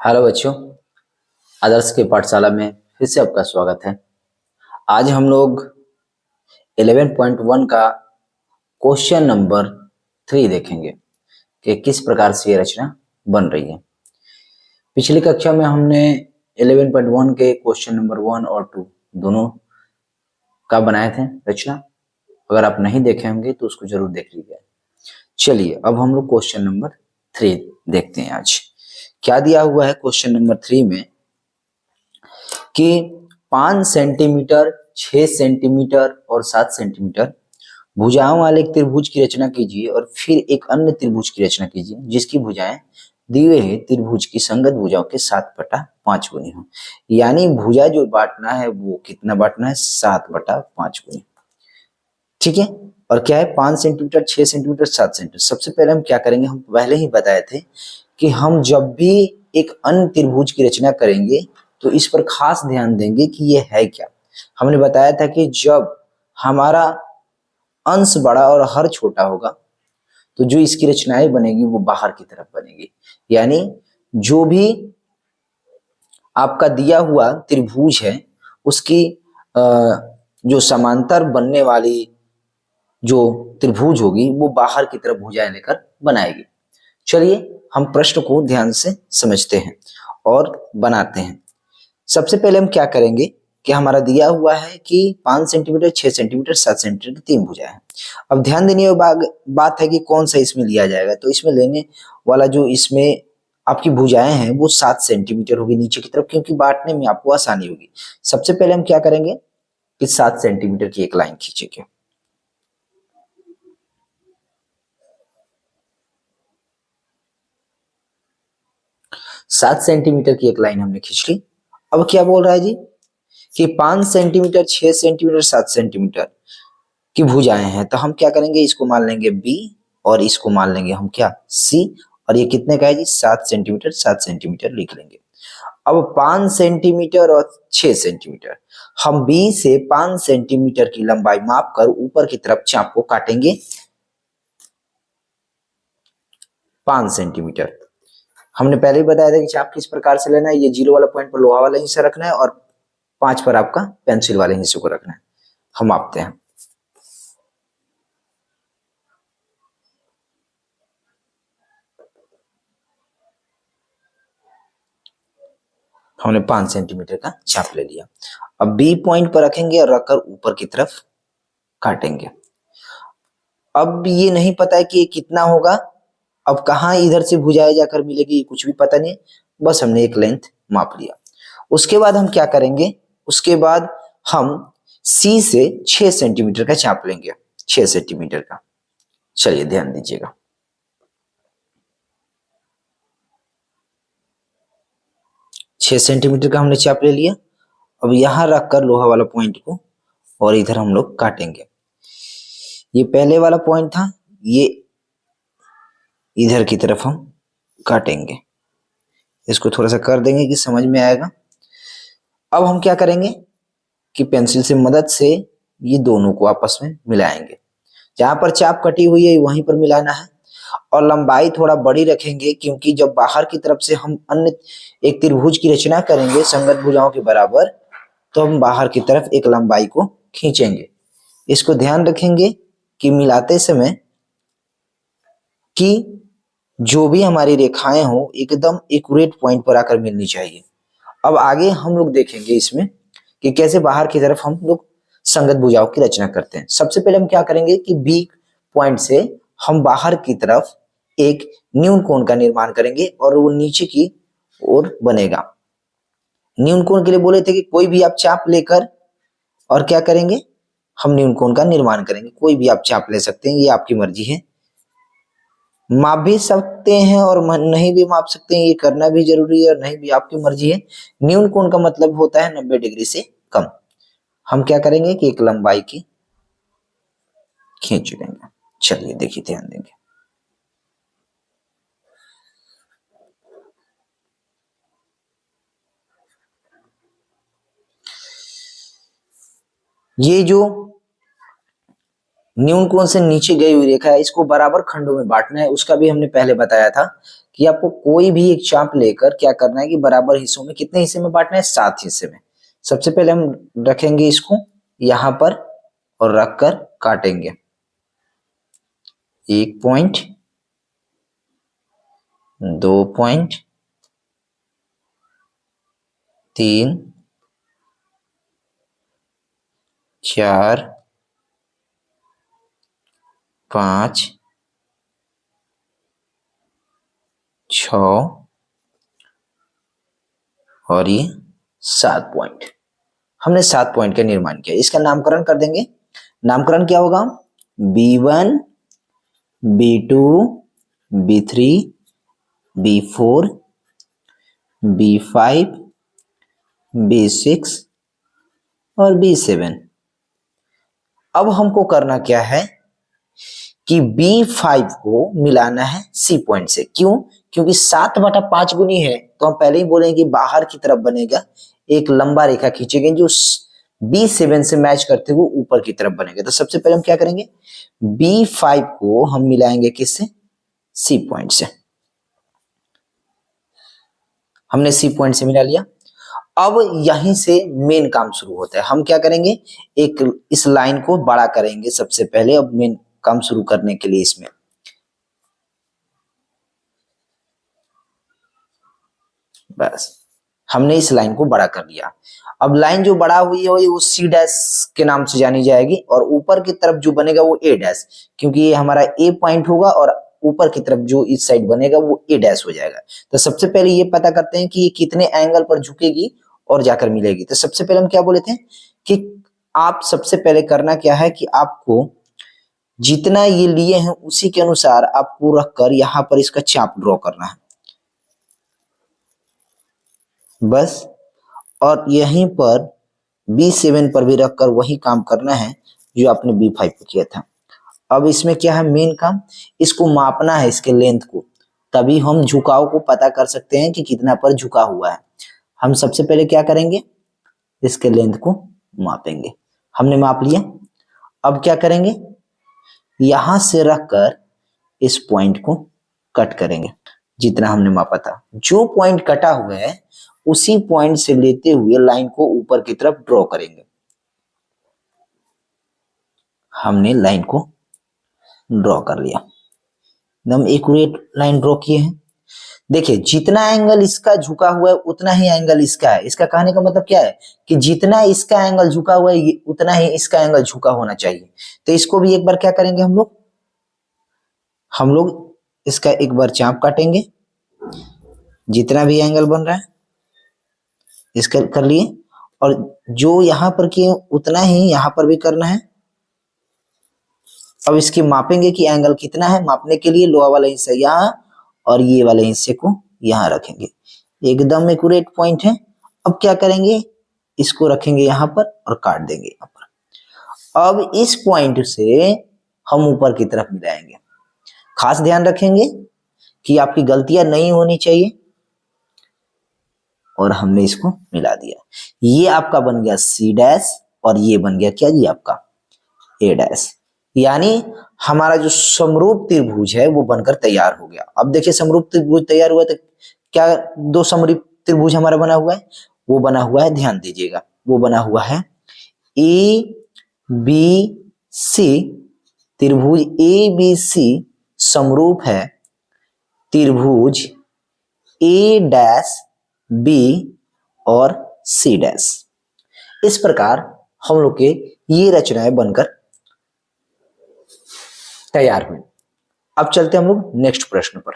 Hello बच्चों, आदर्श की पाठशाला में फिर से आपका स्वागत है। आज हम लोग 11.1 का क्वेश्चन नंबर 3 देखेंगे कि किस प्रकार से ये रचना बन रही है। पिछली कक्षा में हमने 11.1 के क्वेश्चन नंबर 1 और 2 दोनों का बनाए थे रचना। अगर आप नहीं देखे होंगे तो उसको जरूर देख लीजिए। चलिए अब हम लोग क्वेश्चन नंबर 3 देखते हैं। आज क्या दिया हुआ है क्वेश्चन नंबर 3 में कि 5 सेंटीमीटर, 6 सेंटीमीटर और 7 सेंटीमीटर भुजाओं वाले एक त्रिभुज की रचना कीजिए और फिर एक अन्य त्रिभुज की रचना कीजिए जिसकी भुजाएं दिए हुए त्रिभुज की संगत भुजाओं के 7/5 गुनी हो। यानी भुजा जो बांटना है वो कितना बांटना है, 7/5 गुनी। ठीक है। और क्या है, 5 सेंटीमीटर, 6 सेंटीमीटर, 7 सेंटीमीटर। सबसे पहले हम क्या करेंगे, हम पहले ही बताए थे कि हम जब भी एक अन्य त्रिभुज की रचना करेंगे तो इस पर खास ध्यान देंगे कि ये है क्या। हमने बताया था कि जब हमारा अंश बड़ा और हर छोटा होगा तो जो इसकी रचनाएं बनेगी वो बाहर की तरफ बनेगी। यानी जो भी आपका दिया हुआ त्रिभुज है उसकी जो समांतर बनने वाली जो त्रिभुज होगी वो बाहर की तरफ भुजाएं लेकर बनाएगी। चलिए हम प्रश्न को ध्यान से समझते हैं और बनाते हैं। सबसे पहले हम क्या करेंगे कि हमारा दिया हुआ है कि 5 सेंटीमीटर, 6 सेंटीमीटर, 7 सेंटीमीटर 3 भुजाएं हैं। अब ध्यान देने वाली बात है कि कौन सा इसमें लिया जाएगा। तो इसमें लेने वाला जो इसमें आपकी भुजाएं हैं वो 7 सेंटीमीटर होगी नीचे की तरफ, क्योंकि बांटने में आपको आसानी होगी। सबसे पहले हम क्या करेंगे कि 7 सेंटीमीटर की एक लाइन खींचेंगे। सात सेंटीमीटर की एक लाइन हमने खींच ली। अब क्या बोल रहा है जी कि 5 सेंटीमीटर, 6 सेंटीमीटर, 7 सेंटीमीटर की भुजाएं हैं। तो हम क्या करेंगे, इसको मान लेंगे बी और इसको मान लेंगे हम क्या, सी। और ये कितने का है जी, 7 सेंटीमीटर, 7 सेंटीमीटर लिख लेंगे। अब 5 सेंटीमीटर और 6 सेंटीमीटर, हम बी से 5 सेंटीमीटर की लंबाई माप कर ऊपर की तरफ चाप को काटेंगे 5 सेंटीमीटर। हमने पहले ही बताया था कि चाप किस प्रकार से लेना है। ये 0 वाला पॉइंट पर लोहा वाला हिस्सा रखना है और 5 पर आपका पेंसिल वाले हिस्से को रखना है। हम मापते हैं। हमने 5 सेंटीमीटर का चाप ले लिया। अब बी पॉइंट पर रखेंगे और रखकर ऊपर की तरफ काटेंगे। अब ये नहीं पता है कि ये कितना होगा। अब कहाँ इधर से भुजाएं जाकर मिलेगी कुछ भी पता नहीं, बस हमने एक लेंथ माप लिया। उसके बाद हम क्या करेंगे, उसके बाद हम सी से 6 सेंटीमीटर का चाप लेंगे, 6 सेंटीमीटर का। चलिए ध्यान दीजिएगा। छह सेंटीमीटर का हमने चाप ले लिया। अब यहां रखकर लोहा वाला पॉइंट को और इधर हम लोग काटेंगे। ये पहले वाला पॉइंट था, ये इधर की तरफ हम काटेंगे। इसको थोड़ा सा कर देंगे कि समझ में आएगा। अब हम क्या करेंगे कि पेंसिल से मदद से ये दोनों को आपस में मिलाएंगे। जहां पर चाप कटी हुई है वहीं पर मिलाना है और लंबाई थोड़ा बड़ी रखेंगे, क्योंकि जब बाहर की तरफ से हम अन्य एक त्रिभुज की रचना करेंगे संगत भुजाओं के बराबर, तो हम बाहर की तरफ एक लंबाई को खींचेंगे। इसको ध्यान रखेंगे कि मिलाते समय कि जो भी हमारी रेखाएं हो एकदम एक्यूरेट पॉइंट पर आकर मिलनी चाहिए। अब आगे हम लोग देखेंगे इसमें कि कैसे बाहर की तरफ हम लोग संगत भुजाओं की रचना करते हैं। सबसे पहले हम क्या करेंगे कि बी पॉइंट से हम बाहर की तरफ एक न्यून कोण का निर्माण करेंगे और वो नीचे की ओर बनेगा। न्यून कोण के लिए बोले थे कि कोई भी आप चाप लेकर और क्या करेंगे, हम न्यून कोण का निर्माण करेंगे। कोई भी आप चाप ले सकते हैं, ये आपकी मर्जी है। माप भी सकते हैं और नहीं भी माप सकते हैं, ये करना भी जरूरी है और नहीं भी, आपकी मर्जी है। न्यून कोण का मतलब होता है 90 डिग्री से कम। हम क्या करेंगे कि एक लंबाई की खींच लेंगे। चलिए देखिए, ध्यान देंगे। ये जो न्यून कोण से नीचे गई हुई रेखा है इसको बराबर खंडों में बांटना है। उसका भी हमने पहले बताया था कि आपको कोई भी एक चाप लेकर क्या करना है कि बराबर हिस्सों में, कितने हिस्से में बांटना है, 7 हिस्से में। सबसे पहले हम रखेंगे इसको यहां पर और रखकर काटेंगे। 1 पॉइंट, 2 पॉइंट, 3, 4, 5, 6 और ये 7 पॉइंट। हमने 7 पॉइंट का निर्माण किया। इसका नामकरण कर देंगे। नामकरण क्या होगा? B1, B2, B3, B4, B5, B6 और B7। अब हमको करना क्या है कि B5 को मिलाना है C पॉइंट से। क्यों? क्योंकि 7/5 गुनी है, तो हम पहले ही बोलेंगे कि बाहर की तरफ बनेगा, एक लंबा रेखा खींचेंगे जो B7 से मैच करते हुए ऊपर की तरफ बनेगा। तो सबसे पहले हम क्या करेंगे, B5 को हम मिलाएंगे किससे? C पॉइंट से। हमने C पॉइंट से मिला लिया। अब यहीं से मेन काम शुरू होता है। हम क्या करेंगे, एक इस लाइन को बड़ा करेंगे सबसे पहले, अब मेन काम शुरू करने के लिए इसमें। बस हमने इस लाइन को बड़ा कर लिया। अब लाइन जो बड़ा हुई है वो C डैश के नाम से जानी जाएगी, और ऊपर की तरफ जो बनेगा वो A डैश, क्योंकि ये हमारा A पॉइंट होगा और ऊपर की तरफ जो इस साइड बनेगा वो A डैश हो जाएगा। तो सबसे पहले ये पता करते हैं कि ये कितने एंगल पर झुकेगी और जाकर मिलेगी। तो सबसे पहले हम क्या बोले थे कि आप सबसे पहले करना क्या है कि आपको जितना ये लिए हैं उसी के अनुसार आपको रखकर यहाँ पर इसका चाप ड्रॉ करना है बस। और यहीं पर B7 पर भी रखकर वही काम करना है जो आपने B5 पे किया था। अब इसमें क्या है मेन काम, इसको मापना है, इसके लेंथ को, तभी हम झुकाव को पता कर सकते हैं कि कितना पर झुका हुआ है। हम सबसे पहले क्या करेंगे, इसके लेंथ को मापेंगे। हमने माप लिया। अब क्या करेंगे, यहां से रखकर इस पॉइंट को कट करेंगे जितना हमने मापा था। जो पॉइंट कटा हुआ है उसी पॉइंट से लेते हुए लाइन को ऊपर की तरफ ड्रॉ करेंगे। हमने लाइन को ड्रॉ कर लिया, एकदम एक्यूरेट लाइन ड्रॉ किए हैं। देखिए जितना एंगल इसका झुका हुआ है उतना ही एंगल इसका है। इसका कहने का मतलब क्या है कि जितना इसका एंगल झुका हुआ है उतना ही इसका एंगल झुका होना चाहिए। तो इसको भी एक बार क्या करेंगे हम लोग इसका एक बार चाप काटेंगे, जितना भी एंगल बन रहा है इसका कर लिए, और जो यहाँ पर किए उतना ही यहाँ पर भी करना है। अब इसकी मापेंगे कि एंगल कितना है। मापने के लिए लोहा वाला हिस्सा यहाँ और ये वाले हिस्से को यहाँ रखेंगे, एकदम एक्यूरेट पॉइंट है। अब क्या करेंगे, इसको रखेंगे यहाँ पर और काट देंगे यहाँ पर। अब इस पॉइंट से हम ऊपर की तरफ मिलाएंगे। खास ध्यान रखेंगे कि आपकी गलतियां नहीं होनी चाहिए। और हमने इसको मिला दिया। ये आपका बन गया C डैश और ये बन गया क्या जी आपका A डैश। यानी हमारा जो समरूप त्रिभुज है वो बनकर तैयार हो गया। अब देखिए समरूप त्रिभुज तैयार हुआ तो क्या दो समरूप त्रिभुज हमारा बना हुआ है, वो बना हुआ है, ध्यान दीजिएगा, वो बना हुआ है ABC। त्रिभुज ABC समरूप है त्रिभुज A डैश B और C डैश। इस प्रकार हम लोग के ये रचनाएं बनकर तैयार हुई। अब चलते हम लोग नेक्स्ट प्रश्न पर।